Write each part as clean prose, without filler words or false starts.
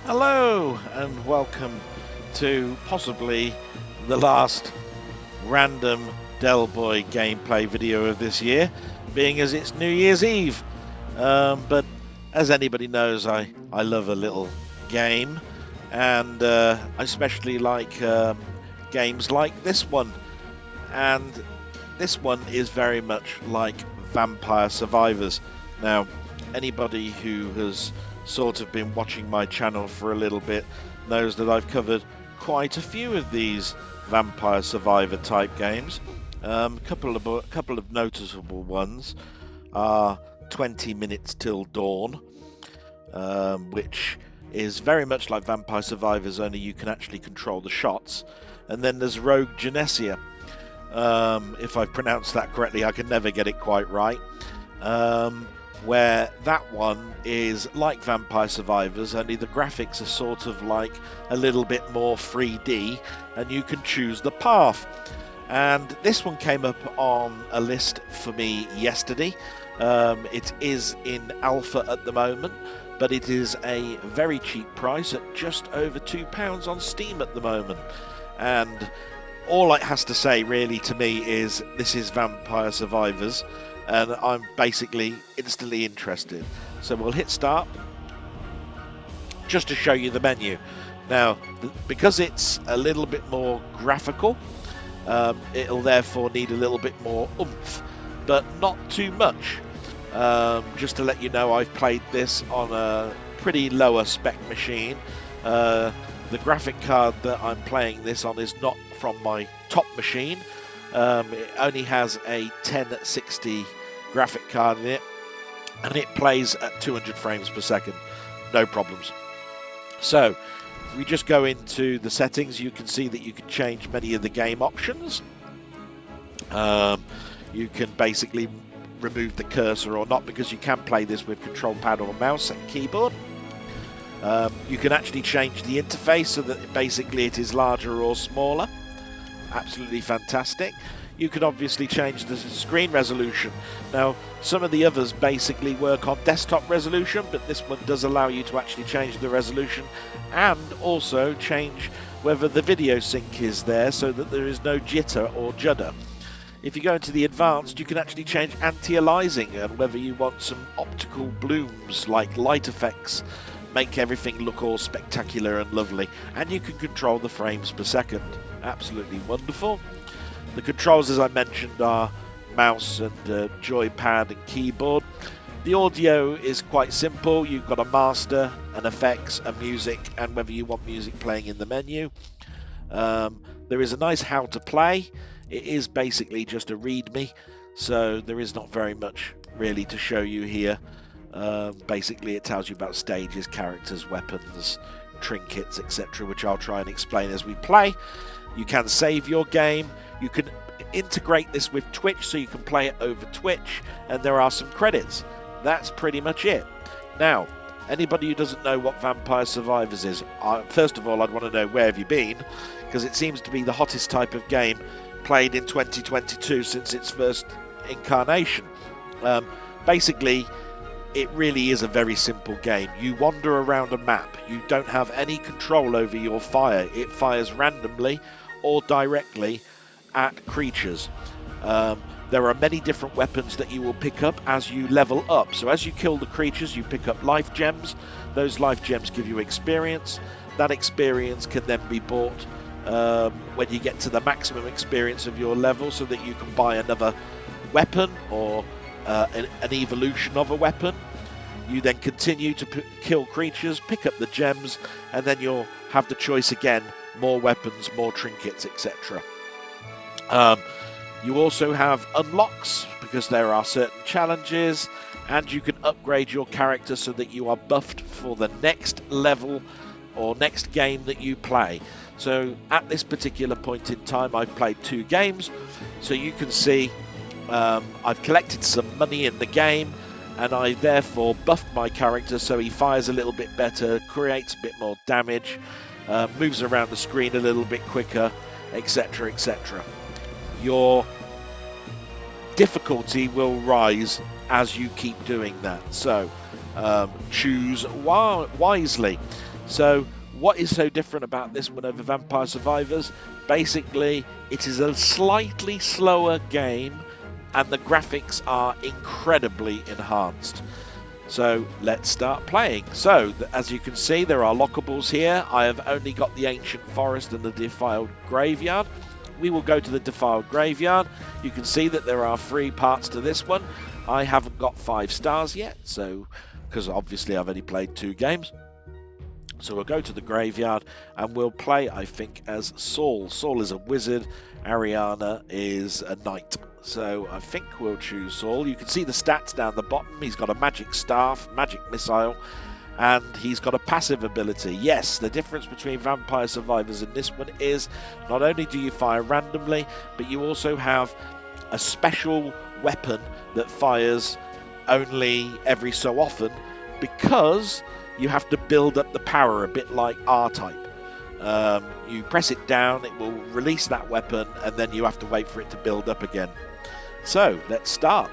Hello and welcome to possibly the last random Delboy gameplay video of this year, being as it's New Year's Eve. But as anybody knows, I love a little game, and I especially like games like this one. And this one is very much like Vampire Survivors. Now, anybody who has sort of been watching my channel for a little bit knows that I've covered quite a few of these Vampire Survivor type games. A couple of noticeable ones are 20 Minutes Till Dawn, which is very much like Vampire Survivors, only you can actually control the shots. And then there's Rogue Genesia. If I've pronounced that correctly, I can never get it quite right. Where that one is like Vampire Survivors, only the graphics are sort of like a little bit more 3D, and you can choose the path. And this one came up on a list for me yesterday. It is in alpha at the moment, but it is a very cheap price at just over £2 on Steam at the moment. And all it has to say really to me is this is Vampire Survivors, and I'm basically instantly interested. So we'll hit start just to show you the menu. Now, because it's a little bit more graphical, it'll therefore need a little bit more oomph, but not too much. Just to let you know, I've played this on a pretty lower spec machine. The graphic card that I'm playing this on is not from my top machine. It only has a 1060 graphic card in it, and it plays at 200 frames per second, no problems. So if we just go into the settings, you can see that you can change many of the game options. You can basically remove the cursor or not, because you can play this with control pad or mouse and keyboard. You can actually change the interface so that basically it is larger or smaller. Absolutely fantastic. You can obviously change the screen resolution. Now, some of the others basically work on desktop resolution, but this one does allow you to actually change the resolution and also change whether the video sync is there, so that there is no jitter or judder. If you go into the advanced, you can actually change anti-aliasing and whether you want some optical blooms like light effects, make everything look all spectacular and lovely, and you can control the frames per second. Absolutely wonderful. The controls, as I mentioned, are mouse and joypad and keyboard. The audio is quite simple. You've got a master, an effects, a music, and whether you want music playing in the menu. There is a nice how to play. It is basically just a readme, so there is not very much really to show you here. Basically it tells you about stages, characters, weapons, trinkets, etc., which I'll try and explain as we play. You can save your game. You can integrate this with Twitch, so you can play it over Twitch, and there are some credits. That's pretty much it. Now, anybody who doesn't know what Vampire Survivors is, first of all, I'd want to know, where have you been? Because it seems to be the hottest type of game played in 2022 since its first incarnation. Basically, it really is a very simple game. You wander around a map. You don't have any control over your fire. It fires randomly or directly at creatures. There are many different weapons that you will pick up as you level up. So as you kill the creatures, you pick up life gems. Those life gems give you experience. That experience can then be bought when you get to the maximum experience of your level, so that you can buy another weapon or an evolution of a weapon. You then continue to kill creatures, pick up the gems, and then you'll have the choice again: more weapons, more trinkets, etc. You also have unlocks, because there are certain challenges, and you can upgrade your character so that you are buffed for the next level or next game that you play. So at this particular point in time, I've played 2 games, so you can see I've collected some money in the game, and I therefore buffed my character so he fires a little bit better, creates a bit more damage, moves around the screen a little bit quicker, etc., etc. Your difficulty will rise as you keep doing that, so choose wisely. So what is so different about this one over Vampire Survivors? Basically, it is a slightly slower game and the graphics are incredibly enhanced. So let's start playing. So as you can see, there are lockables here. I have only got the Ancient Forest and the Defiled Graveyard. We will go to the Defiled Graveyard. You can see that there are 3 parts to this one. I haven't got 5 stars yet, so because obviously I've only played 2 games. So we'll go to the graveyard and we'll play, I think, as Saul. Saul is a wizard, Ariana is a knight. So I think we'll choose Saul. You can see the stats down the bottom. He's got a magic staff, magic missile, and he's got a passive ability. Yes, the difference between Vampire Survivors and this one is not only do you fire randomly, but you also have a special weapon that fires only every so often, because you have to build up the power, a bit like R-Type. You press it down, it will release that weapon, and then you have to wait for it to build up again. So, let's start.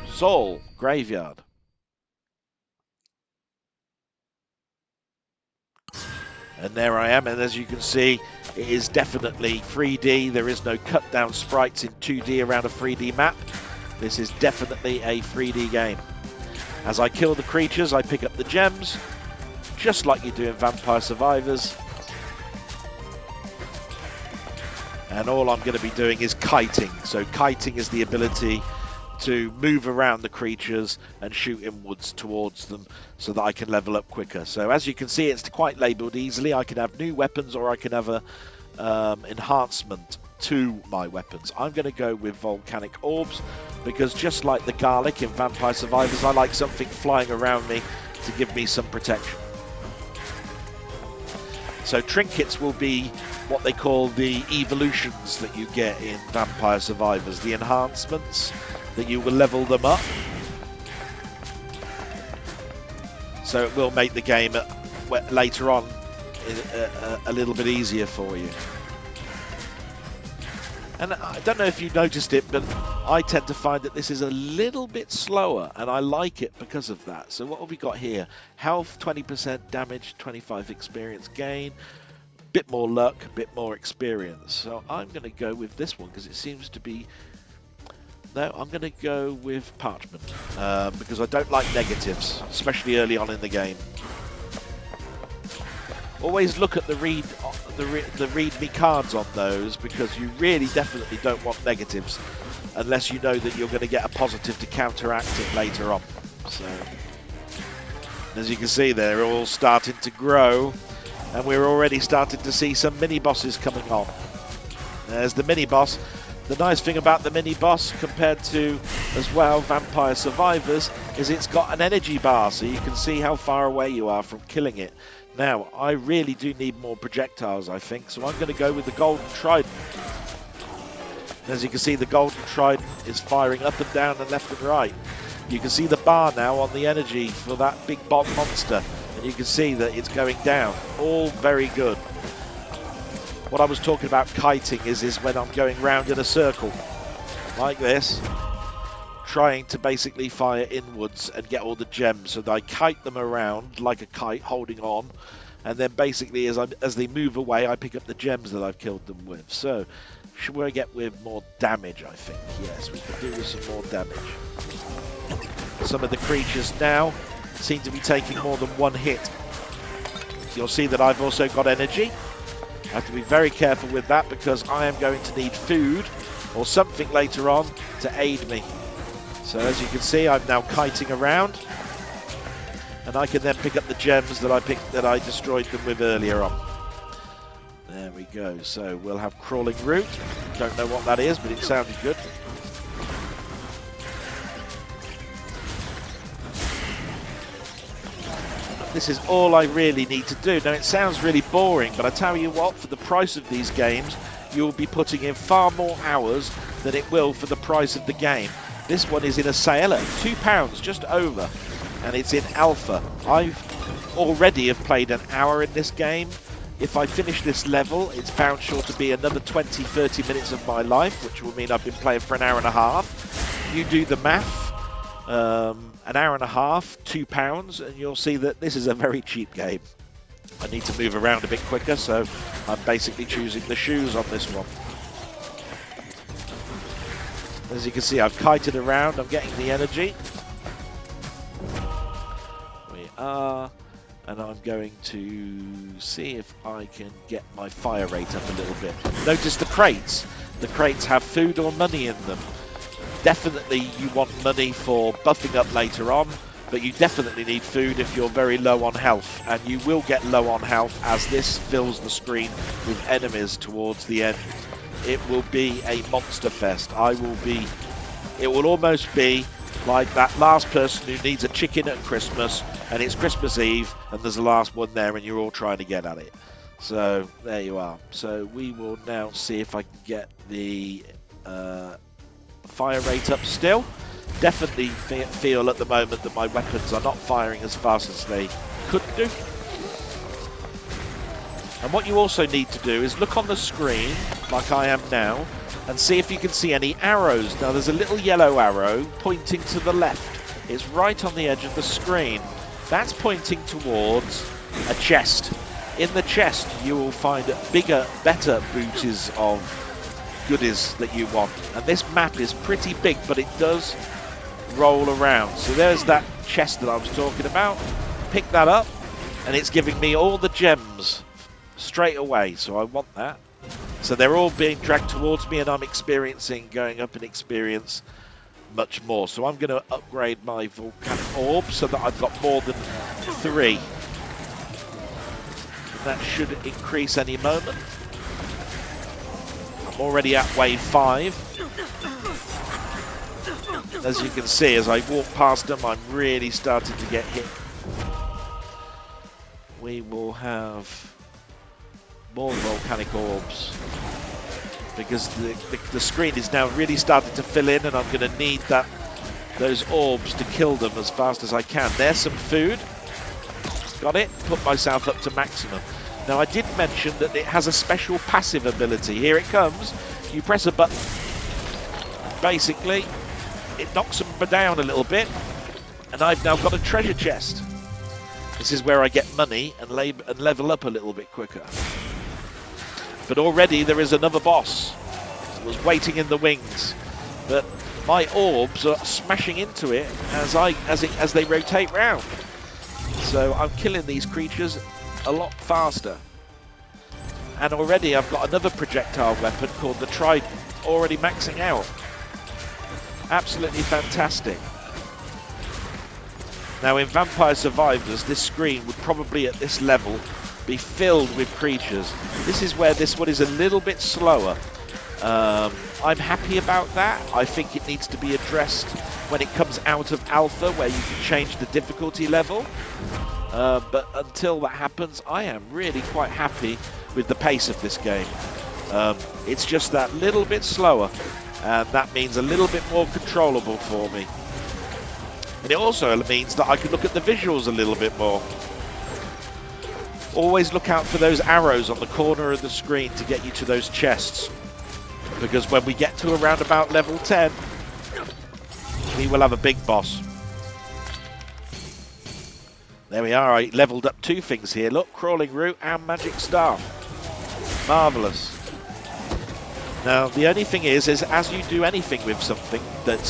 Saul, graveyard. And there I am, and as you can see, it is definitely 3D. There is no cut down sprites in 2D around a 3D map. This is definitely a 3D game. As I kill the creatures, I pick up the gems, just like you do in Vampire Survivors. And all I'm going to be doing is kiting. So kiting is the ability to move around the creatures and shoot inwards towards them so that I can level up quicker. So as you can see, it's quite labelled easily. I can have new weapons or I can have a enhancement to my weapons. I'm going to go with volcanic orbs because just like the garlic in Vampire Survivors, I like something flying around me to give me some protection. So trinkets will be what they call the evolutions that you get in Vampire Survivors, the enhancements that you will level them up. So it will make the game later on a little bit easier for you. And I don't know if you noticed it, but I tend to find that this is a little bit slower, and I like it because of that. So what have we got here? Health, 20% damage, 25 experience gain, bit more luck, a bit more experience. So I'm going to go with this one because it seems to be... No, I'm going to go with Parchment because I don't like negatives, especially early on in the game. Always look at the read-me cards on those, because you really definitely don't want negatives unless you know that you're going to get a positive to counteract it later on. So, as you can see, they're all starting to grow, and we're already starting to see some mini-bosses coming on. There's the mini-boss. The nice thing about the mini-boss compared to, as well, Vampire Survivors, is it's got an energy bar, so you can see how far away you are from killing it. Now, I really do need more projectiles, I think, so I'm going to go with the Golden Trident. As you can see, the Golden Trident is firing up and down and left and right. You can see the bar now on the energy for that big bomb monster, and you can see that it's going down. All very good. What I was talking about kiting is when I'm going round in a circle, like this, trying to basically fire inwards and get all the gems, so that I kite them around like a kite holding on, and then basically as they move away I pick up the gems that I've killed them with. So should we get with more damage? I think yes, we can do with some more damage. Some of the creatures now seem to be taking more than one hit. You'll see that I've also got energy. I have to be very careful with that because I am going to need food or something later on to aid me. So as you can see, I'm now kiting around, and I can then pick up the gems that I destroyed them with earlier on. There we go. So we'll have Crawling Root. Don't know what that is, but it sounded good. This is all I really need to do. Now, it sounds really boring, but I tell you what, for the price of these games, you'll be putting in far more hours than it will for the price of the game. This one is in a sale at £2, just over, and it's in alpha. I've already have played an hour in this game. If I finish this level, it's bound sure to be another 20-30 minutes of my life, which will mean I've been playing for an hour and a half. You do the math, an hour and a half, £2, and you'll see that this is a very cheap game. I need to move around a bit quicker, so I'm basically choosing the shoes on this one. As you can see, I've kited around, I'm getting the energy. We are, and I'm going to see if I can get my fire rate up a little bit. Notice the crates. The crates have food or money in them. Definitely you want money for buffing up later on, but you definitely need food if you're very low on health, and you will get low on health as this fills the screen with enemies towards the end. It will be a monster fest. It will almost be like that last person who needs a chicken at Christmas, and it's Christmas Eve and there's the last one there and you're all trying to get at it. So there you are. So we will now see if I can get the fire rate up still. Definitely feel at the moment that my weapons are not firing as fast as they could do. And what you also need to do is look on the screen, like I am now, and see if you can see any arrows. Now there's a little yellow arrow pointing to the left. It's right on the edge of the screen. That's pointing towards a chest. In the chest you will find bigger, better booties of goodies that you want. And this map is pretty big, but it does roll around. So there's that chest that I was talking about. Pick that up, and it's giving me all the gems straight away, so I want that. So they're all being dragged towards me, and I'm going up in experience much more. So I'm going to upgrade my volcanic orb so that I've got more than 3. That should increase any moment. I'm already at wave 5. As you can see, as I walk past them, I'm really starting to get hit. We will have more volcanic orbs because the screen is now really starting to fill in, and I'm going to need those orbs to kill them as fast as I can. There's some food. Got it. Put myself up to maximum. Now I did mention that it has a special passive ability. Here it comes. You press a button. Basically, it knocks them down a little bit, and I've now got a treasure chest. This is where I get money and level up a little bit quicker. But already there is another boss. It was waiting in the wings, but my orbs are smashing into it as they rotate round. So I'm killing these creatures a lot faster. And already I've got another projectile weapon called the Trident, already maxing out. Absolutely fantastic. Now in Vampire Survivors, this screen would probably at this level be filled with creatures. This is where this one is a little bit slower. I'm happy about that. I think it needs to be addressed when it comes out of alpha, where you can change the difficulty level. But until that happens, I am really quite happy with the pace of this game. It's just that little bit slower, and that means a little bit more controllable for me. And it also means that I can look at the visuals a little bit more. Always look out for those arrows on the corner of the screen to get you to those chests, because when we get to around about level 10, we will have a big boss. There we are. I leveled up 2 things here. Look, crawling root and magic staff. Marvellous. Now, the only thing is as you do anything with something that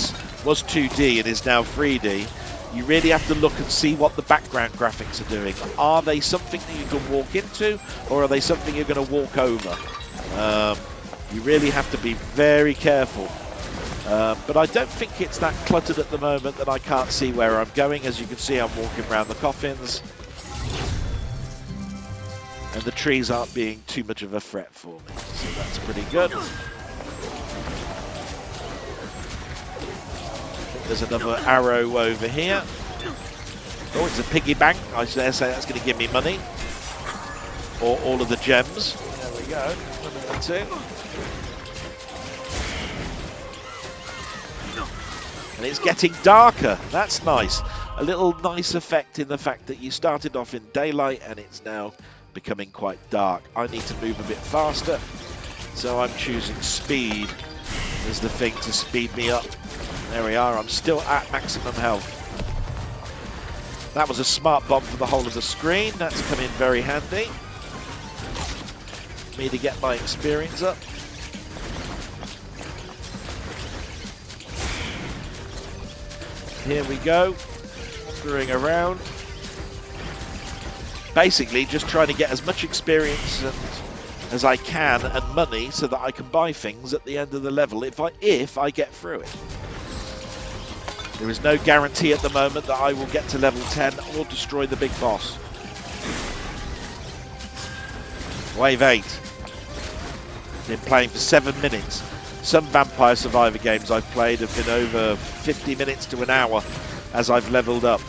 was 2D and is now 3D, you really have to look and see what the background graphics are doing. Are they something that you can walk into, or are they something you're going to walk over? You really have to be very careful. But I don't think it's that cluttered at the moment that I can't see where I'm going. As you can see, I'm walking around the coffins, and the trees aren't being too much of a threat for me, so that's pretty good. There's another arrow over here. Oh, it's a piggy bank. I dare say that's going to give me money, or all of the gems. There we go. 1 and 2. And it's getting darker. That's nice. A little nice effect in the fact that you started off in daylight and it's now becoming quite dark. I need to move a bit faster, so I'm choosing speed as the thing to speed me up. There we are. I'm still at maximum health. That was a smart bomb for the whole of the screen. That's come in very handy. Me to get my experience up. Here we go, wandering around. Basically, just trying to get as much experience as I can and money so that I can buy things at the end of the level if I get through it. There is no guarantee at the moment that I will get to level 10 or destroy the big boss. Wave 8. Been playing for 7 minutes. Some Vampire Survivor games I've played have been over 50 minutes to an hour as I've leveled up.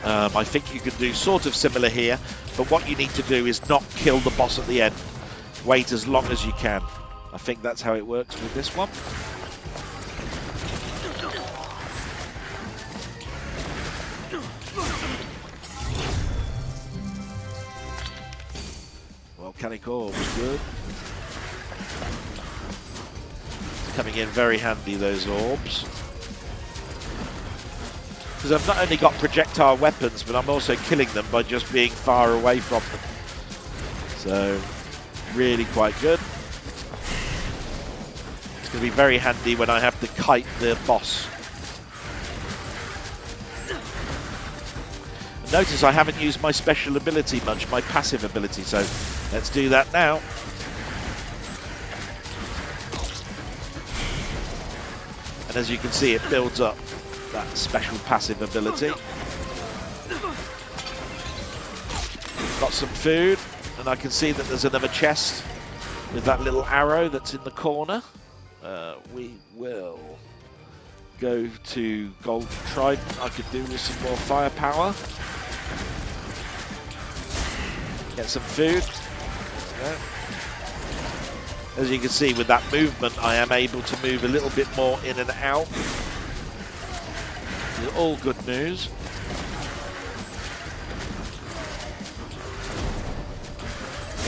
I think you can do sort of similar here, but what you need to do is not kill the boss at the end. Wait as long as you can. I think that's how it works with this one. Volcanic Orb was good. Coming in very handy, those orbs. Because I've not only got projectile weapons, but I'm also killing them by just being far away from them. So, really quite good. It's going to be very handy when I have to kite the boss. Notice I haven't used my special ability much, my passive ability, so let's do that now. And as you can see, it builds up that special passive ability. Got some food, and I can see that there's another chest with that little arrow that's in the corner. We will go to Golden Trident. I could do with some more firepower. Get some food. As you can see, with that movement, I am able to move a little bit more in and out. These are all good moves.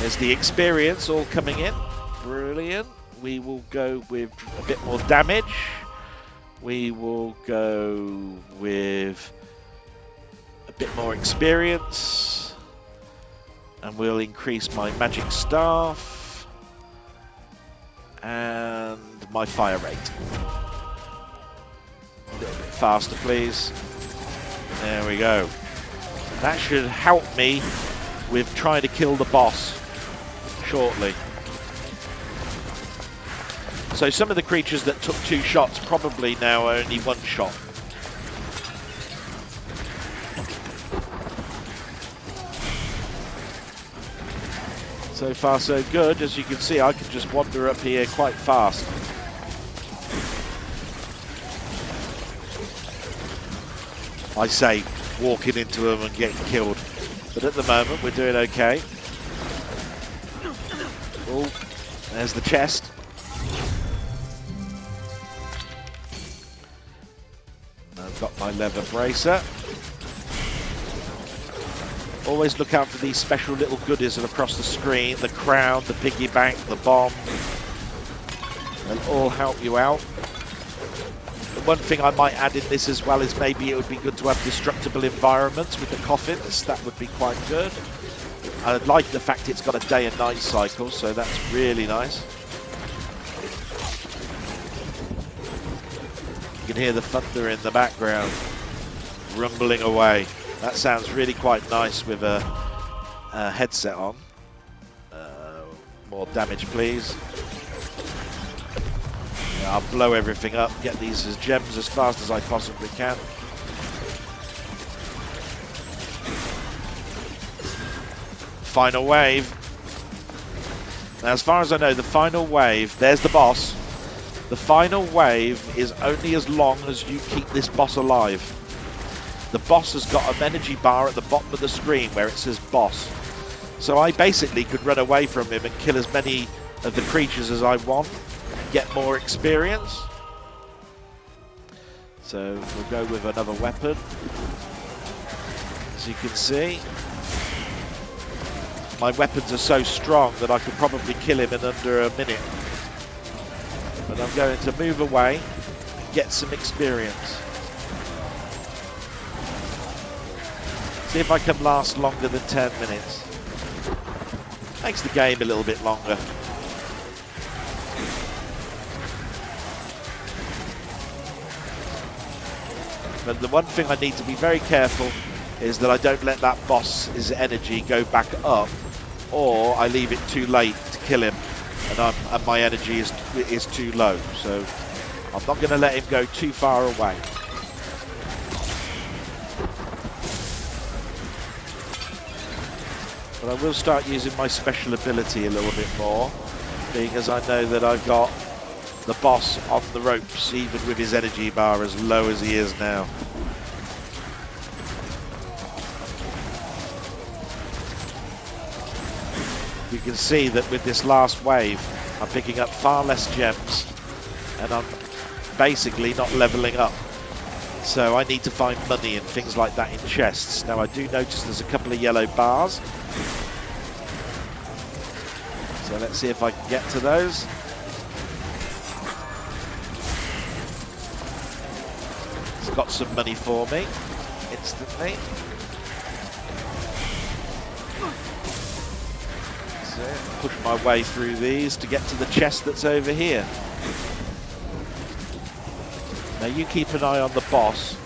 There's the experience all coming in. Brilliant. We will go with a bit more damage. We will go with a bit more experience. And we'll increase my magic staff. And my fire rate. A little bit faster, please. There we go. That should help me with trying to kill the boss shortly. So some of the creatures that took 2 shots probably now only 1 shot. So far so good. As you can see, I can just wander up here quite fast. I say walking into them and getting killed, but at the moment we're doing okay. Oh, there's the chest. I've got my leather bracer. Always look out for these special little goodies across the screen. The crown, the piggy bank, the bomb. They'll all help you out. The one thing I might add in this as well is maybe it would be good to have destructible environments with the coffins. That would be quite good. I like the fact it's got a day and night cycle, so that's really nice. You can hear the thunder in the background, rumbling away. That sounds really quite nice with a headset on. More damage, please. Yeah, I'll blow everything up, get these as gems as fast as I possibly can. Final wave. Now, as far as I know, the final wave, there's the boss. The final wave is only as long as you keep this boss alive. The boss has got an energy bar at the bottom of the screen where it says boss. So I basically could run away from him and kill as many of the creatures as I want, get more experience. So we'll go with another weapon. As you can see, my weapons are so strong that I could probably kill him in under a minute. But I'm going to move away and get some experience. See if I can last longer than 10 minutes. Makes the game a little bit longer. But the one thing I need to be very careful is that I don't let that boss's energy go back up, or I leave it too late to kill him, and my energy is too low. So I'm not going to let him go too far away. But I will start using my special ability a little bit more, being as I know that I've got the boss on the ropes, even with his energy bar as low as he is now. You can see that with this last wave, I'm picking up far less gems, and I'm basically not leveling up. So I need to find money and things like that in chests. Now I do notice there's a couple of yellow bars. So let's see if I can get to those. It's got some money for me instantly. So push my way through these to get to the chest that's over here. Now you keep an eye on the boss,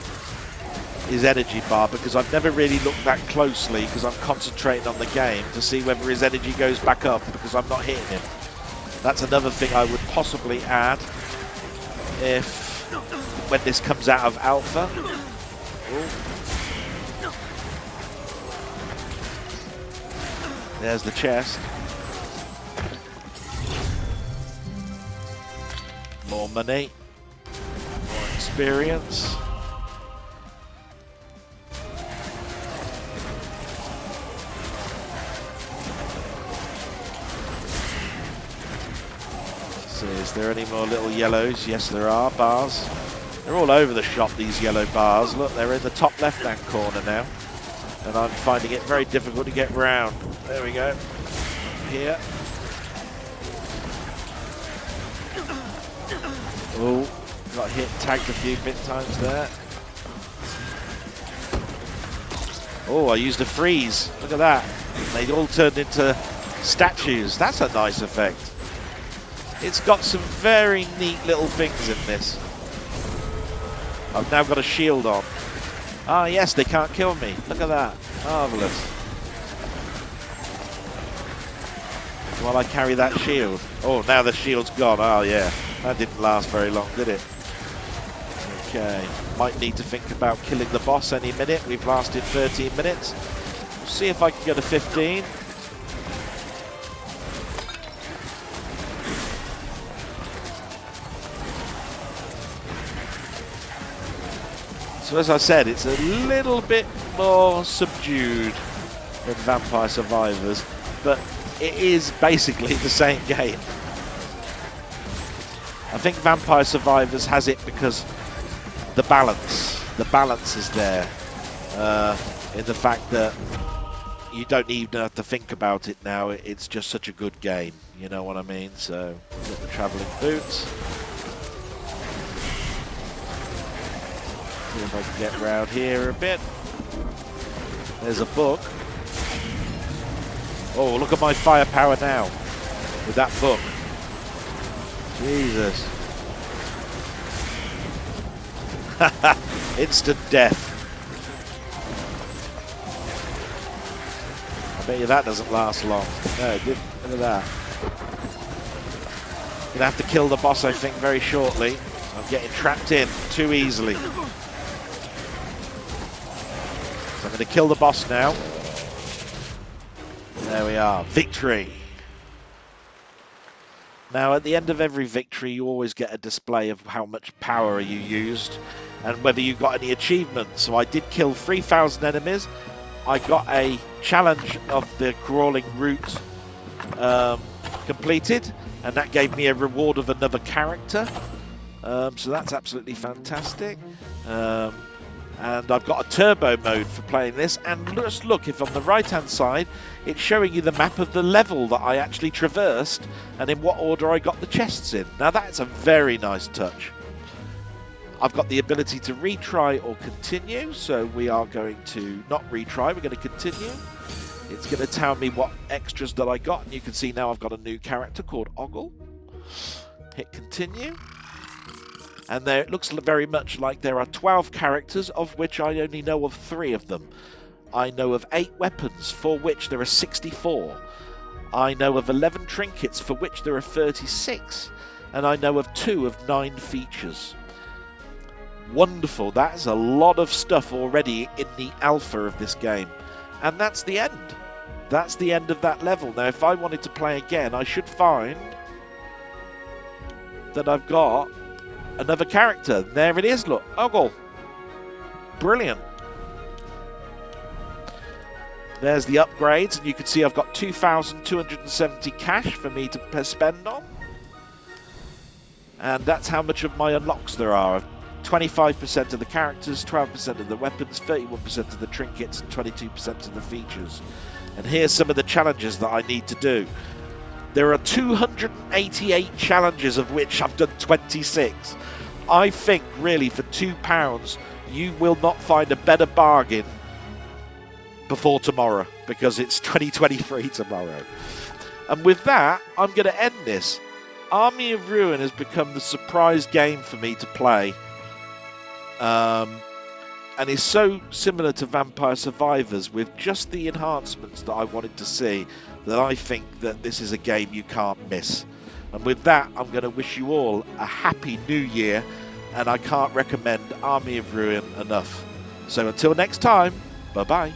his energy bar, because I've never really looked that closely because I'm concentrating on the game to see whether his energy goes back up, because I'm not hitting him. That's another thing I would possibly add when this comes out of alpha. Ooh. There's the chest. More money. More experience. So is there any more little yellows? Yes, there are bars. They're all over the shop, these yellow bars. Look, they're in the top left-hand corner now. And I'm finding it very difficult to get round. There we go. Here. Oh, got hit, tagged a few times there. Oh, I used a freeze. Look at that. They all turned into statues. That's a nice effect. It's got some very neat little things in this. I've now got a shield on. Ah, yes, they can't kill me. Look at that. Marvellous. While I carry that shield. Oh, now the shield's gone. Oh, yeah. That didn't last very long, did it? Okay. Might need to think about killing the boss any minute. We've lasted 13 minutes. We'll see if I can get a 15. So as I said, it's a little bit more subdued than Vampire Survivors, but it is basically the same game. I think Vampire Survivors has it because the balance is there, in the fact that you don't even have to think about it now. It's just such a good game, you know what I mean? So, got the travelling boots. See if I can get around here a bit. There's a book. Oh, look at my firepower now with that book. Jesus. Instant death. I bet you that doesn't last long. No, it didn't. Look at that. Gonna have to kill the boss, I think, very shortly. I'm getting trapped in too easily. So I'm going to kill the boss now. There we are. Victory. Now, at the end of every victory, you always get a display of how much power you used and whether you got any achievements. So I did kill 3,000 enemies. I got a challenge of the crawling route completed, and that gave me a reward of another character. So that's absolutely fantastic. And I've got a turbo mode for playing this, and just look, if on the right hand side it's showing you the map of the level that I actually traversed and in what order I got the chests in. Now that's a very nice touch. I've got the ability to retry or continue, so we are going to not retry, we're going to continue. It's going to tell me what extras that I got, and you can see now I've got a new character called Ogle. Hit continue. And there it looks very much like there are 12 characters, of which I only know of 3 of them. I know of 8 weapons, for which there are 64. I know of 11 trinkets, for which there are 36. And I know of 2 of 9 features. Wonderful, that is a lot of stuff already in the alpha of this game. And that's the end. That's the end of that level. Now, if I wanted to play again, I should find that I've got another character. There it is, look, Ogle. Brilliant. There's the upgrades, and you can see I've got 2,270 cash for me to spend on. And that's how much of my unlocks there are. 25% of the characters, 12% of the weapons, 31% of the trinkets, and 22% of the features. And here's some of the challenges that I need to do. There are 288 challenges, of which I've done 26. I think, really, for £2, you will not find a better bargain before tomorrow, because it's 2023 tomorrow. And with that, I'm going to end this. Army of Ruin has become the surprise game for me to play. And is so similar to Vampire Survivors, with just the enhancements that I wanted to see, that I think that this is a game you can't miss. And with that, I'm going to wish you all a happy new year, and I can't recommend Army of Ruin enough. So until next time, bye bye.